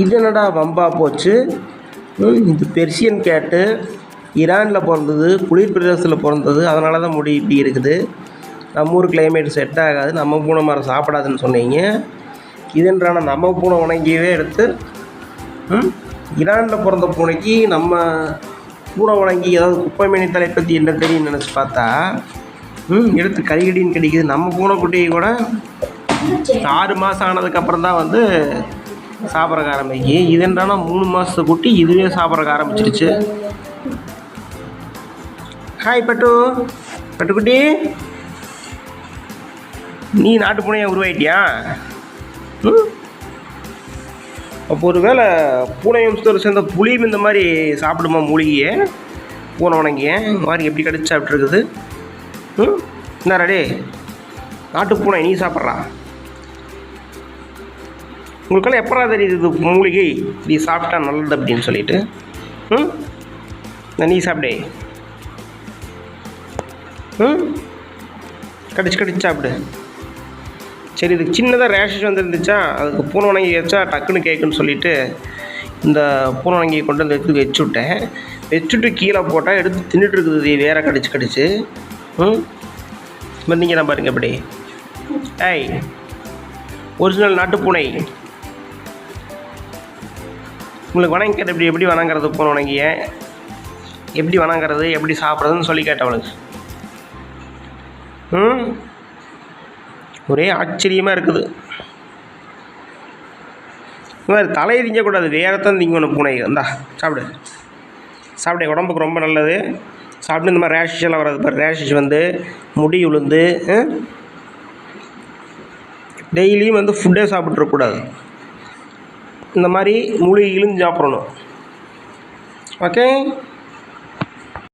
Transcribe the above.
இது என்னடா வம்பா போச்சு. இது பெர்சியன் கேட்டு, ஈரானில் பிறந்தது, குளிர் பிரதேசத்தில் பிறந்தது, அதனால தான் முடி இப்படி இருக்குது. நம்ம ஊர் கிளைமேட் செட் ஆகாது, நம்ம பூனை மரம் சாப்பிடாதுன்னு சொன்னீங்க. இதுன்றான நம்ம பூனை வணங்கியவே எடுத்து ஈரானில் பிறந்த பூனைக்கு நம்ம பூனை வணங்கி ஏதாவது குப்பை மேனித்தலை பற்றி என்ன தெரியும்னு நினச்சி பார்த்தா எடுத்து கடிகடின்னு கிடைக்குது. நம்ம பூனைக்குட்டியை கூட 6 மாதம் ஆனதுக்கப்புறம் தான் வந்து சாப்பிட்றக்க ஆரம்பிக்கு. இதுன்றானா 3 மாதத்து குட்டி இதுவே சாப்பிட்றக்க ஆரம்பிச்சிருச்சு. ஹாய் பட்டு, பட்டுக்குட்டி, நீ நாட்டு பூனையை உருவாயிட்டியா? அப்போ ஒரு வேளை பூனை வம்சத்தோடு சேர்ந்த புளியும் இந்த மாதிரி சாப்பிடுமா மூலிகையை? பூனை வணங்கிய மாதிரி எப்படி கடிச்சு சாப்பிட்ருக்குது. என்ன ரெடி நாட்டு பூனை நீ சாப்பிட்றா? உங்களுக்கெல்லாம் எப்படா தெரியுது இது மூலிகை நீ சாப்பிட்டா நல்லது அப்படின்னு சொல்லிட்டு? நீ சாப்பிடே, கடிச்சு சாப்பிடு. சரி, இதுக்கு சின்னதாக ரேஷஸ் வந்துருந்துச்சா, அதுக்கு பூனை வணங்கி வச்சா டக்குன்னு கேட்குன்னு சொல்லிவிட்டு இந்த பூனை வணங்கியை கொண்டு வந்து எடுத்து வச்சுவிட்டேன். வச்சுட்டு கீழே போட்டால் எடுத்து தின்னுட்டு இருக்குது வேற கடிச்சு. வந்தீங்கன்னா பாருங்க எப்படி. ஏய், ஒரிஜினல் நாட்டு பூனை உங்களுக்கு வணங்கிக்கிறது எப்படி வணங்குறது, பூனை வணங்கிய எப்படி வணங்குறது, எப்படி சாப்பிட்றதுன்னு சொல்லி கேட்டவளுக்கு ஒரே ஆச்சரியமாக இருக்குது. இந்த மாதிரி தலையை திங்கக்கூடாது, வேறத்தான் திங்கணும் பூனை. வந்தா சாப்பிடு, உடம்புக்கு ரொம்ப நல்லது. சாப்பிட்டு இந்த மாதிரி ரேஷஸ் எல்லாம் வராது பாரு. ரேஷஸ் வந்து முடி உளுந்து டெய்லியும் வந்து ஃபுட்டே சாப்பிட்றக்கூடாது. இந்த மாதிரி மூலிகைகளும் சாப்பிடணும். ஓகே.